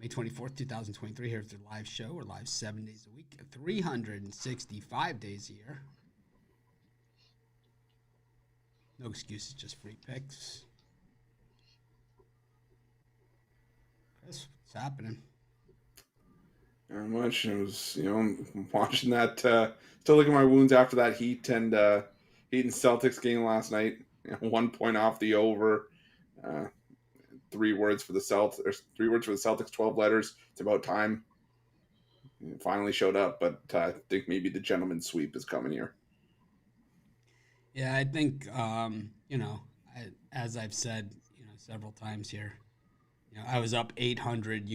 May 24th, 2023. Here's the live show. We're live 7 days a week, 365 days a year. No excuses, just free picks. Chris, what's happening? Not much. I was, watching that. Still licking my wounds after that Heat and Celtics game last night. 1 point off the over. 3 words for the Celtics. There's 3 words for the Celtics. 12 letters. It's about time. It finally showed up, but I think maybe the gentleman's sweep is coming here. Yeah, I think as I've said, several times here, I was up 800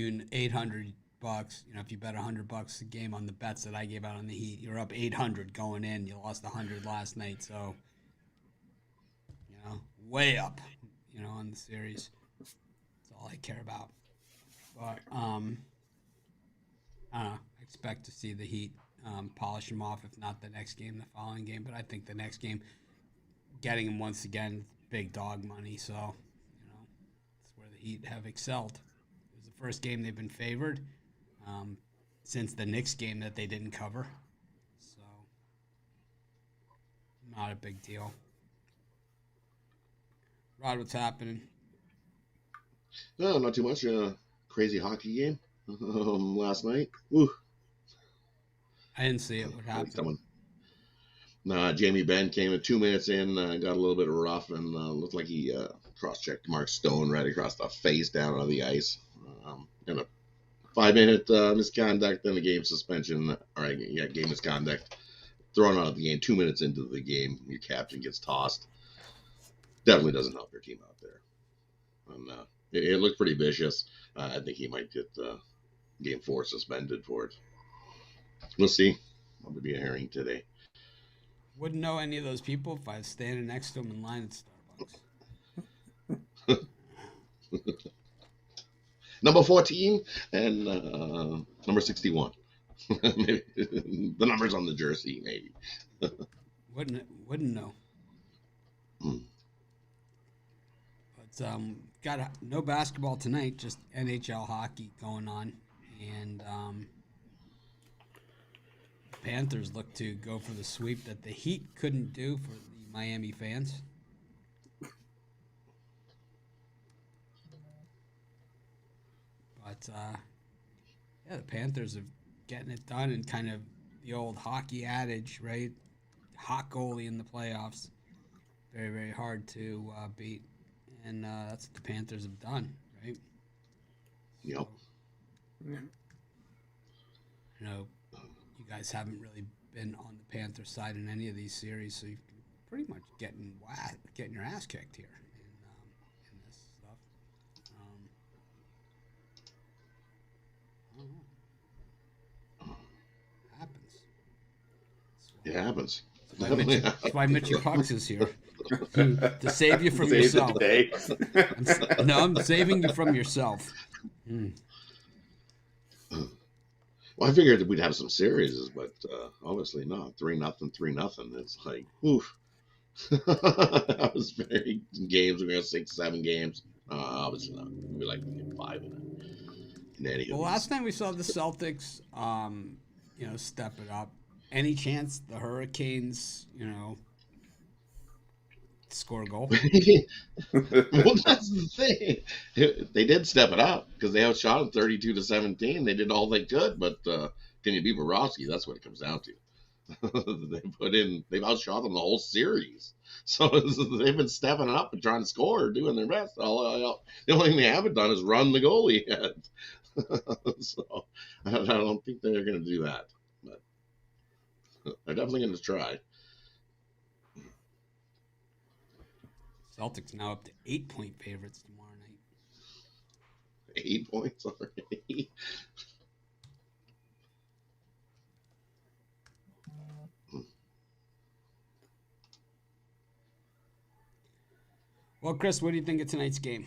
bucks. If you bet $100 a game on the bets that I gave out on the Heat, you're up 800 going in. You lost 100 last night, so way up, on the series. That's all I care about. But I expect to see the Heat polish them off, if not the next game, the following game. But I think the next game, getting them once again, big dog money. So that's where the Heat have excelled. It was the first game they've been favored since the Knicks game that they didn't cover. So not a big deal. Rod, what's happening? No, not too much. Crazy hockey game last night. Woo. I didn't see it. What happened? Jamie Benn came at 2 minutes in, got a little bit rough, and looked like he cross-checked Mark Stone right across the face down on the ice. And a 5-minute misconduct, then a game suspension. Game misconduct. Thrown out of the game 2 minutes into the game. Your captain gets tossed. Definitely doesn't help your team out there. And it looked pretty vicious. I think he might get game 4 suspended for it. We'll see. I'll be a hearing today. Wouldn't know any of those people if I was standing next to them in line at Starbucks. Number 14 and number 61. Maybe the numbers on the jersey, maybe. Wouldn't know. But got no basketball tonight, just NHL hockey going on, and Panthers look to go for the sweep that the Heat couldn't do for the Miami fans. But the Panthers are getting it done, and kind of the old hockey adage, right? Hot goalie in the playoffs, very, very hard to beat, and that's what the Panthers have done, right? Yep. So, you guys haven't really been on the Panther side in any of these series, so you're pretty much getting your ass kicked here in this stuff. I don't know. Happens. It happens. That's why Mitchie Pucks is here. To save you from yourself. I'm saving you from yourself. Well, I figured that we'd have some series, but obviously not. 3-0, 3-0. It's like, oof. I was very games. We're going to 6, 7 games. Obviously not. We like to get 5 in any. Well, last time we saw the Celtics, step it up. Any chance the Hurricanes, score a goal? Well, that's the thing. They did step it up because they outshot them 32-17. They did all they could, but can you beat Borowski? That's what it comes down to. They've outshot them the whole series. So they've been stepping up and trying to score, doing their best. The only thing they haven't done is run the goalie yet. So I don't think they're going to do that. But they're definitely going to try. Celtics now up to 8-point favorites tomorrow night. 8 points already. Well, Chris, what do you think of tonight's game?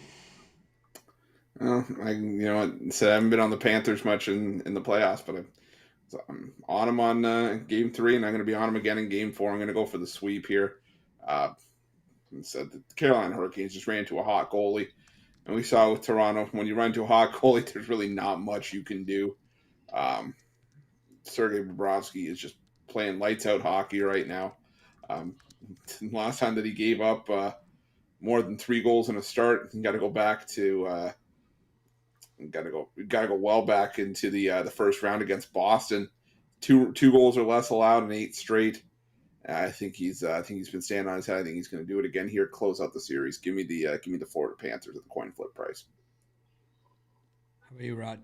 I haven't been on the Panthers much in the playoffs, but I'm on them on game 3, and I'm going to be on them again in game 4. I'm going to go for the sweep here. Said the Carolina Hurricanes just ran into a hot goalie. And we saw with Toronto, when you run into a hot goalie, there's really not much you can do. Sergei Bobrovsky is just playing lights out hockey right now. Um, last time that he gave up more than 3 goals in a start, you got to go back to got to go well back into the first round against Boston. Two goals or less allowed in 8 straight. I think he's been standing on his head. I think he's going to do it again here. Close out the series. Give me the Florida Panthers at the coin flip price. How about you, Rod?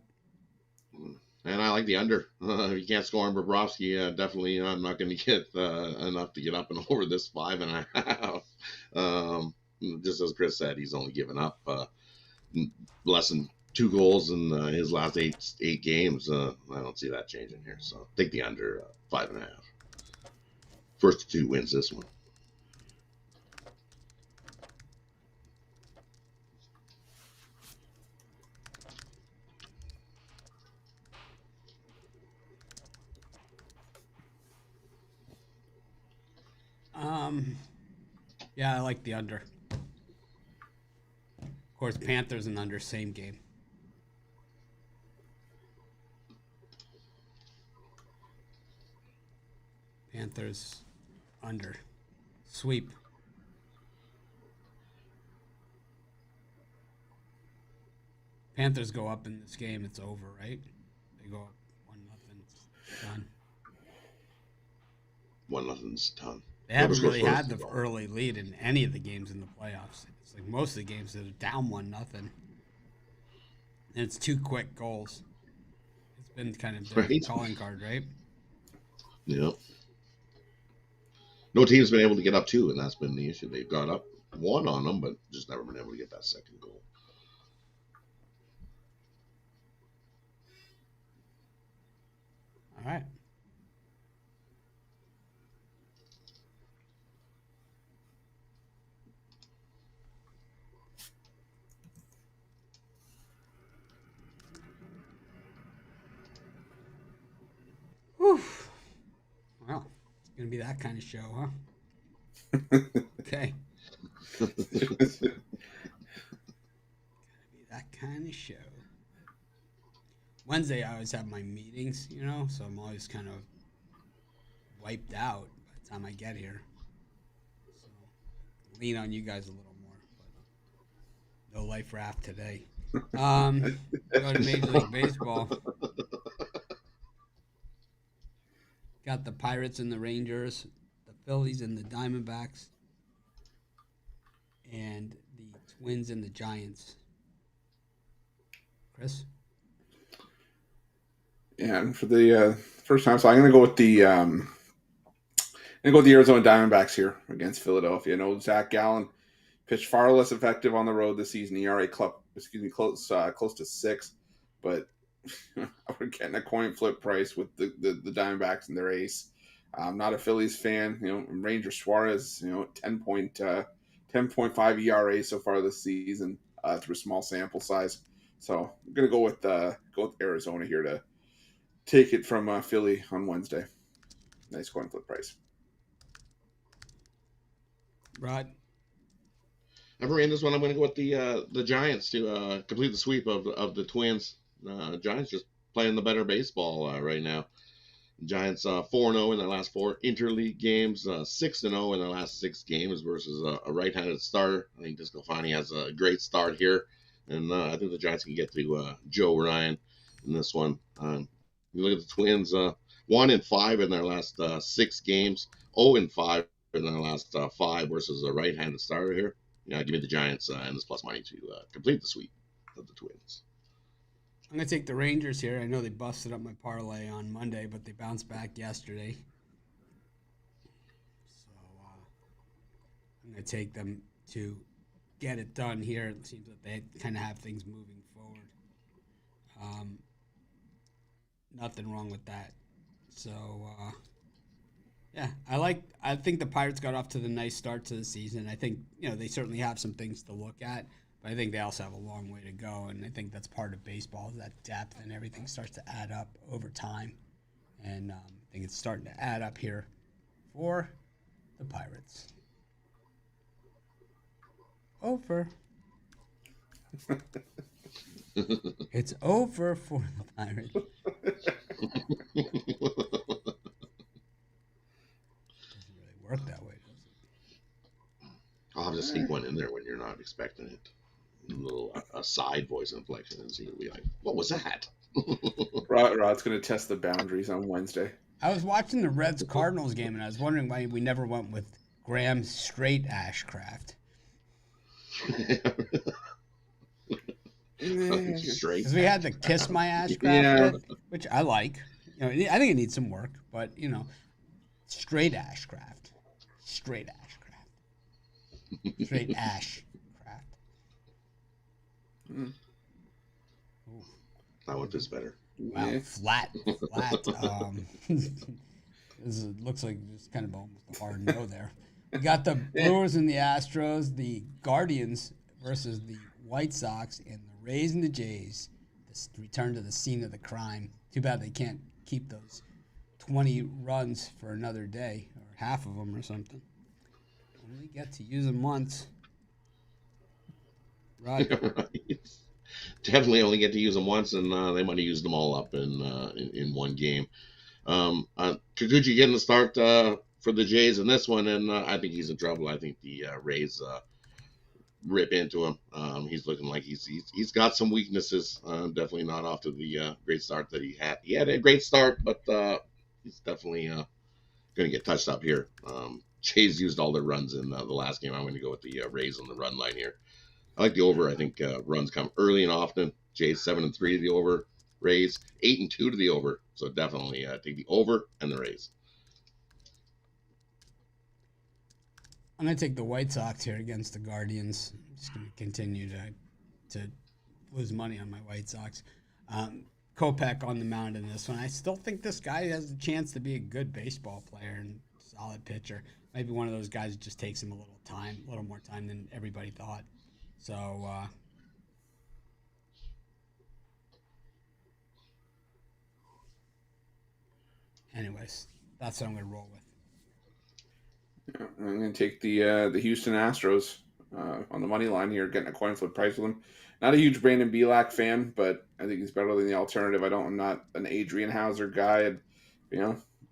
And I like the under. If you can't score on Bobrovsky, definitely I'm not going to get enough to get up and over this 5.5. Just as Chris said, he's only given up less than 2 goals in his last eight games. I don't see that changing here. So take the under 5.5. First 2 wins this one. Yeah, I like the under. Of course, Panthers and under, same game. Panthers under. Sweep. Panthers go up in this game, it's over, right? They go up 1-0. Done. 1-0's done. They haven't really had the early lead in any of the games in the playoffs. It's like most of the games that are down 1-0. And it's 2 quick goals. It's been kind of a calling card, right? Yeah. No team's been able to get up 2, and that's been the issue. They've got up 1 on them, but just never been able to get that second goal. All right. Whew. Well, it's going to be that kind of show, huh? Okay. It's going to be that kind of show. Wednesday, I always have my meetings, so I'm always kind of wiped out by the time I get here. So, lean on you guys a little more, but no life raft today. Go to Major League Baseball. Got the Pirates and the Rangers, the Phillies and the Diamondbacks, and the Twins and the Giants. Chris? Yeah, and for the first time, so I'm going to go with the Arizona Diamondbacks here against Philadelphia. I know Zach Gallen pitched far less effective on the road this season. ERA close to 6, but we're getting a coin flip price with the Diamondbacks and their ace. I'm not a Phillies fan. Ranger Suarez, 10.5 ERA so far this season through a small sample size. So I'm gonna go with Arizona here to take it from Philly on Wednesday. Nice coin flip price. Rod? Never ran this one. I'm going to go with the Giants to complete the sweep of the Twins. Giants just playing the better baseball right now. Giants 4-0 in their last 4 interleague games, 6-0 in their last 6 games versus a right-handed starter. I think Discofani has a great start here, and I think the Giants can get to Joe Ryan in this one. You look at the Twins, 1-5 in their last 6 games, 0-5 in their last 5 versus a right-handed starter here. Yeah, give me the Giants and this plus money to complete the sweep of the Twins. I'm going to take the Rangers here. I know they busted up my parlay on Monday, but they bounced back yesterday. So I'm going to take them to get it done here. It seems that they kind of have things moving forward. Nothing wrong with that. So, yeah, I think the Pirates got off to the nice start to the season. I think, they certainly have some things to look at. But I think they also have a long way to go, and I think that's part of baseball, that depth and everything starts to add up over time. And I think it's starting to add up here for the Pirates. Over. It's over for the Pirates. I'll Doesn't really work that way, does it? have to sneak one in there when you're not expecting it. A little side voice inflection, and see it'll be like, "What was that?" Rod's going to test the boundaries on Wednesday. I was watching the Reds Cardinals game, and I was wondering why we never went with Graham Straight Ashcraft. Straight. Because we had the Kiss My Ashcraft Yeah. bit, which I like. I think it needs some work, but Straight Ashcraft. Straight Ashcraft. Straight Ashcraft. Mm. That one fits better. Wow, Yeah. flat. Looks like it's kind of almost a hard no there. We got the Brewers and the Astros, the Guardians versus the White Sox, and the Rays and the Jays. This return to the scene of the crime. Too bad they can't keep those 20 runs for another day, or half of them or something. Only get to use them once. Right. Right. Definitely only get to use them once, and they might have used them all up in one game. Kikuchi getting the start for the Jays in this one, and I think he's in trouble. I think the Rays rip into him. He's looking like he's got some weaknesses. Definitely not off to the great start that he had. He had a great start, but he's definitely going to get touched up here. Jays used all their runs in the last game. I'm going to go with the Rays on the run line here. I like the over. I think runs come early and often. Jays 7-3 to the over. Rays 8-2 to the over. So definitely take the over and the Rays. I'm going to take the White Sox here against the Guardians. I'm just going to continue to lose money on my White Sox. Kopech on the mound in this one. I still think this guy has a chance to be a good baseball player and solid pitcher. Maybe one of those guys that just takes him a little more time than everybody thought. So, anyways, that's what I'm going to roll with. Yeah, I'm going to take the Houston Astros on the money line here, getting a coin flip price with them. Not a huge Brandon Bielak fan, but I think he's better than the alternative. I'm not an Adrian Hauser guy. And,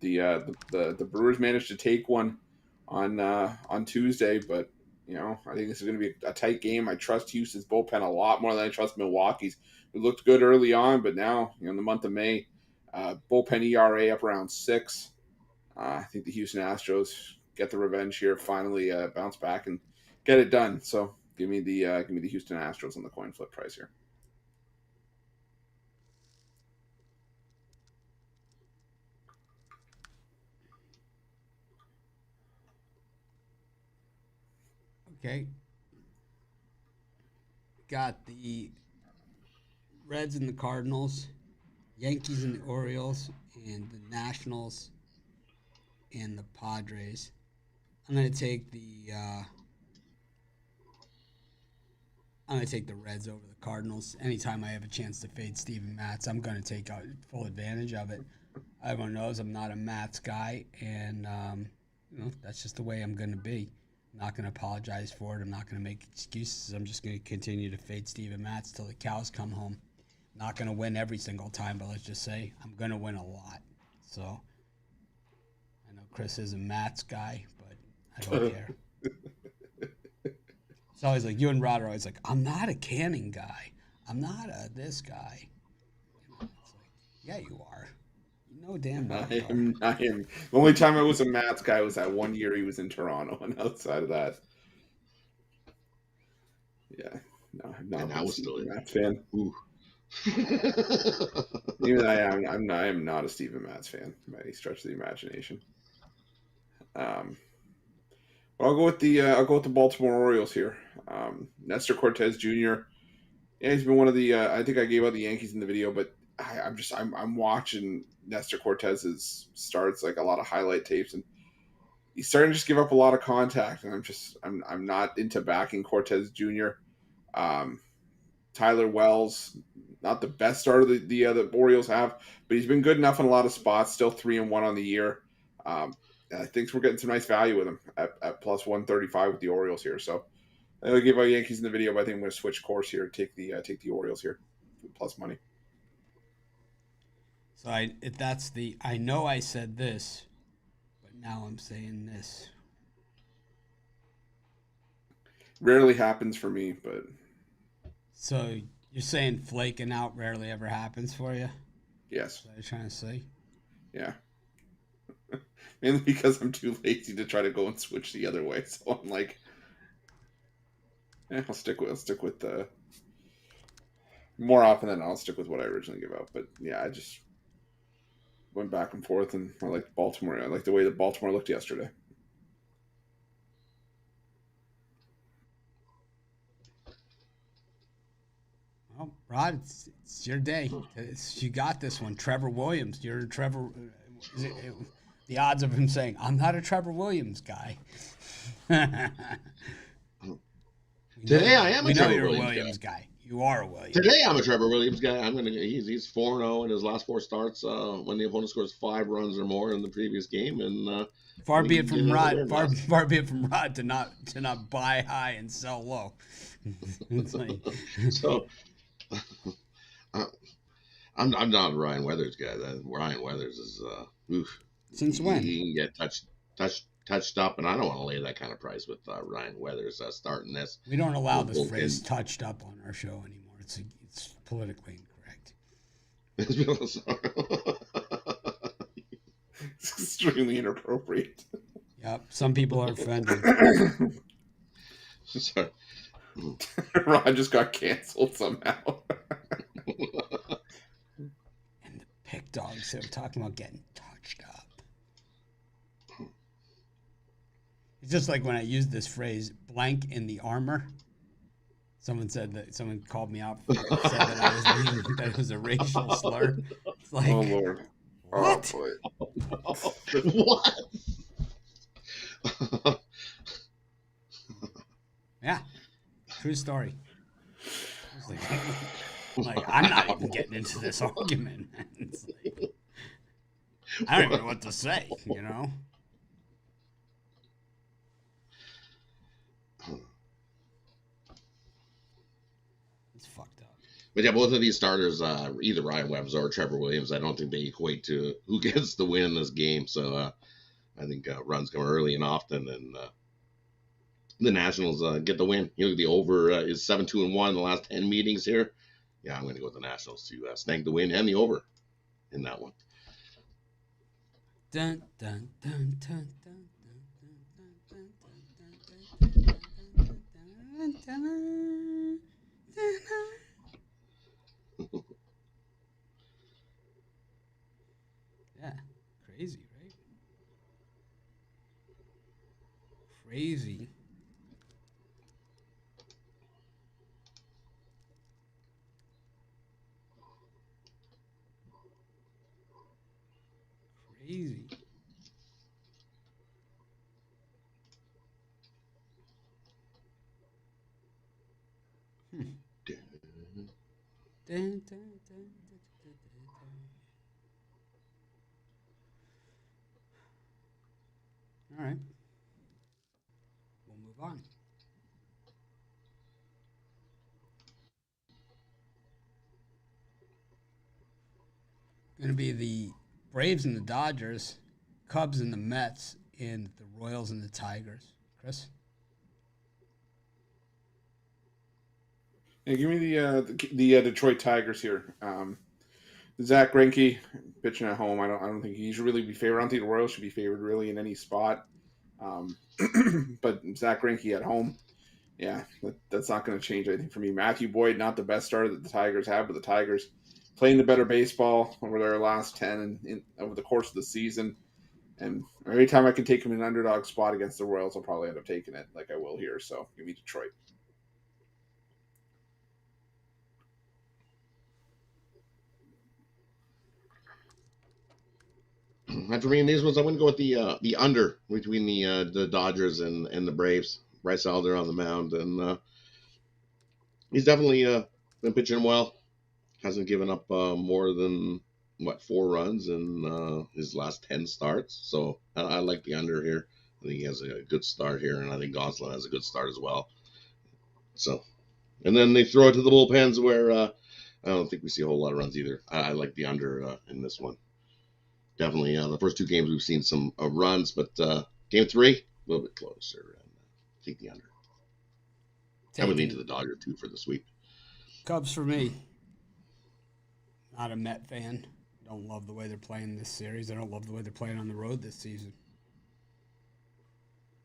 the Brewers managed to take one on Tuesday, but I think this is going to be a tight game. I trust Houston's bullpen a lot more than I trust Milwaukee's. It looked good early on, but now in the month of May, bullpen ERA up around 6. I think the Houston Astros get the revenge here, finally bounce back and get it done. So give me the Houston Astros on the coin flip price here. Okay. Got the Reds and the Cardinals, Yankees and the Orioles, and the Nationals and the Padres. I'm gonna take the Reds over the Cardinals. Anytime I have a chance to fade Steven Matz, I'm gonna take full advantage of it. Everyone knows I'm not a Matz guy, and that's just the way I'm gonna be. I'm not gonna apologize for it. I'm not gonna make excuses. I'm just gonna continue to fade Steven Matz till the cows come home. Not gonna win every single time, but let's just say I'm gonna win a lot. So I know Chris is a Matz guy, but I don't care. It's always like you and Rod are always like, I'm not a Canning guy. I'm not a this guy. It's like, yeah, you are. You know damn well you are. I am. The only time I was a Mats guy was that one year he was in Toronto, and outside of that, yeah, no, I'm not And I was still a in. Mats fan. Ooh. Even I am not a Steven Matz fan by any stretch of the imagination. I'll go with the Baltimore Orioles here. Nestor Cortez Jr. Yeah, he's been one of the. I think I gave out the Yankees in the video, but I'm watching Nestor Cortez's starts, like a lot of highlight tapes, and he's starting to just give up a lot of contact, and I'm not into backing Cortez Jr. Tyler Wells, not the best starter the Orioles have, but he's been good enough in a lot of spots. Still 3-1 on the year. And I think we're getting some nice value with him at plus 135 with the Orioles here. So I gave out Yankees in the video, but I think I'm going to switch course here. Take the Orioles here, plus money. So I know I said this, but now I'm saying this. Rarely happens for me, but So you're saying flaking out rarely ever happens for you? yes. Is that what you're trying to say? Yeah. Mainly because I'm too lazy to try to go and switch the other way. So I'm like, I'll stick with the more often than not, I'll stick with what I originally give out. But yeah, I just went back and forth, and I like Baltimore. I like the way that Baltimore looked yesterday. Well, Rod, it's your day. You got this one. Trevor Williams. You're Trevor. The odds of him saying, "I'm not a Trevor Williams guy." Today I am a Trevor you're Williams guy. You are a Williams. Today I'm a Trevor Williams guy. He's 4-0 in his last 4 starts when the opponent scores 5 runs or more in the previous game, and far be it from Rod. Far be it from Rod to not buy high and sell low. So I'm not a Ryan Weathers guy. Ryan Weathers is since when he can get touched up, and I don't want to lay that kind of price with Ryan Weathers starting this. We don't allow this phrase "touched up" on our show anymore. It's politically incorrect. It's extremely inappropriate. Yep, some people are offended. Sorry. Rod just got canceled somehow. And the pick dogs, they were talking about getting touched up. It's just like when I used this phrase, blank in the armor. Someone called me out, said that that it was a racial slur. It's like, oh, Lord. What? Oh, What? Yeah, true story. I'm not even getting into this argument. It's like, I don't even know what to say, you know? It's fucked up. But yeah, both of these starters, either Ryan Webbs or Trevor Williams, I don't think they equate to who gets the win in this game. So I think runs come early and often, and the Nationals get the win. You know, the over is 7-2-1 in the last 10 meetings here. Yeah, I'm going to go with the Nationals to snag the win and the over in that one. Dun, dun, dun, dun, dun, yeah, crazy, right? Crazy. Crazy. Dun, dun, dun, All right. We'll move on. Going to be the Braves and the Dodgers, Cubs and the Mets, and the Royals and the Tigers. Chris? Yeah, give me the Detroit Tigers here. Zach Greinke pitching at home. I don't think he should really be favored. I don't think the Royals should be favored really in any spot. But Zach Greinke at home, yeah, that's not going to change anything for me. Matthew Boyd, not the best starter that the Tigers have, but the Tigers playing the better baseball over their last 10 and over the course of the season. And every time I can take him in an underdog spot against the Royals, I'll probably end up taking it like I will here. So give me Detroit. And for me in these ones, I'm going to go with the under between the Dodgers and the Braves. Bryce Elder on the mound, and he's definitely been pitching well. Hasn't given up more than 4 runs in his last 10 starts. So I like the under here. I think he has a good start here, and I think Goslin has a good start as well. So, and then they throw it to the bullpens where I don't think we see a whole lot of runs either. I like the under in this one. Definitely, the first two games we've seen some runs, but game 3 a little bit closer. And take the under. I would lean to the Dodgers too for the sweep. Cubs for me. Not a Met fan. Don't love the way they're playing this series. I don't love the way they're playing on the road this season.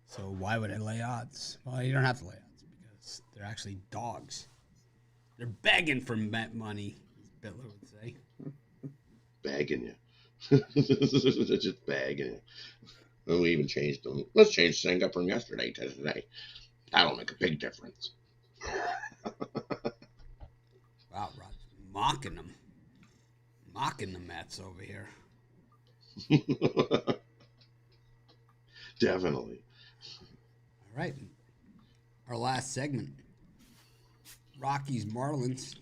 So why would I lay odds? Well, you don't have to lay odds because they're actually dogs. They're begging for Met money, as Bitler would say. Bagging you. Just bagging you. And we even changed them. Let's change Senga from yesterday to today. That'll make a big difference. Wow, Rod, mocking them. Mocking the Mets over here. Definitely. All right. Our last segment. Rockies, Marlins,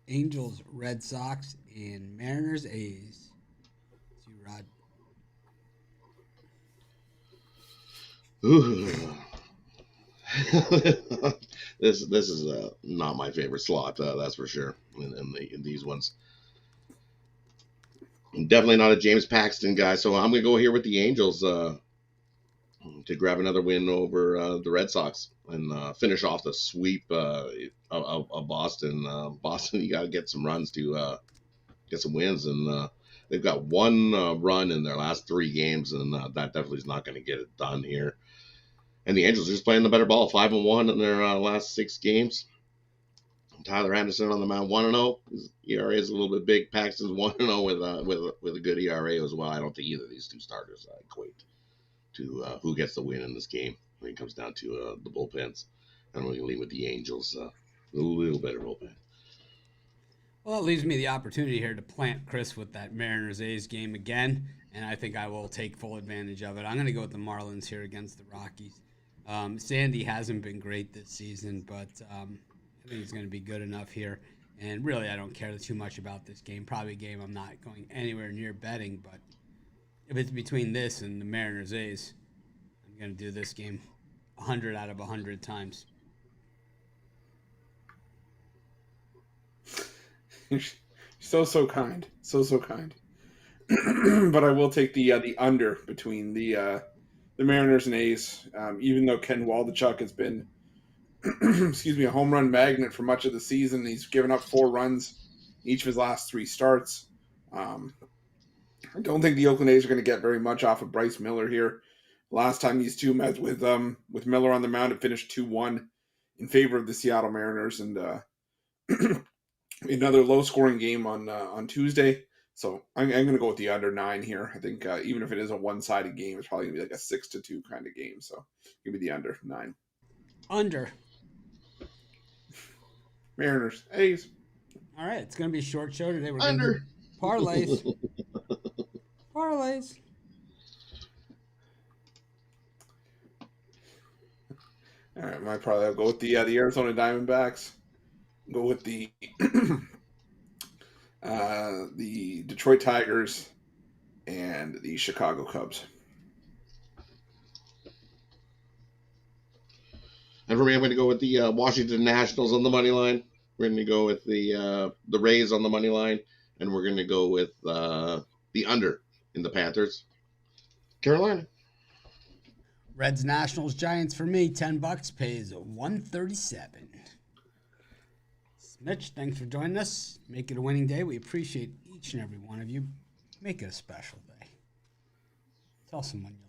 Angels, Red Sox, and Mariners, A's. See you, Rod. Ooh. This is not my favorite slot, that's for sure. In these ones, I'm definitely not a James Paxton guy, so I'm gonna go here with the Angels to grab another win over the Red Sox and finish off the sweep of Boston. Boston, you got to get some runs to get some wins, and they've got one run in their last 3 games, and that definitely is not going to get it done here. And the Angels are just playing the better ball, 5-1 in their last 6 games. Tyler Anderson on the mound, 1-0. His ERA is a little bit big. Paxton's 1-0 with a good ERA as well. I don't think either of these two starters equate to who gets the win in this game when it comes down to the bullpens. I'm going to lean with the Angels, a little better bullpen. Well, that leaves me the opportunity here to plant Chris with that Mariners-A's game again, and I think I will take full advantage of it. I'm going to go with the Marlins here against the Rockies. Sandy hasn't been great this season, but I think he's going to be good enough here. And really, I don't care too much about this game. Probably a game I'm not going anywhere near betting, but if it's between this and the Mariners-A's, I'm going to do this game 100 out of 100 times. So kind. So kind. But I will take the under between the Mariners and A's. Even though Ken Waldichuk has been a home run magnet for much of the season. He's given up 4 runs each of his last 3 starts. I don't think the Oakland A's are going to get very much off of Bryce Miller here. Last time these two met with Miller on the mound, it finished 2-1 in favor of the Seattle Mariners, and another low-scoring game on Tuesday. So I'm going to go with the under 9 here. I think even if it is a one-sided game, it's probably going to be like a 6-2 kind of game. So give me the under 9. Under. Mariners, A's. All right, it's going to be a short show today. We're Under. going to do parlays. Parlays. All right, my parlay. I'll go with the Arizona Diamondbacks. Go with the the Detroit Tigers and the Chicago Cubs. And for me, I'm going to go with the Washington Nationals on the money line. We're going to go with the Rays on the money line, and we're going to go with the under in the Panthers. Carolina. Reds, Nationals, Giants for me. $10 pays $137. Mitch, thanks for joining us. Make it a winning day. We appreciate each and every one of you. Make it a special day. Tell someone you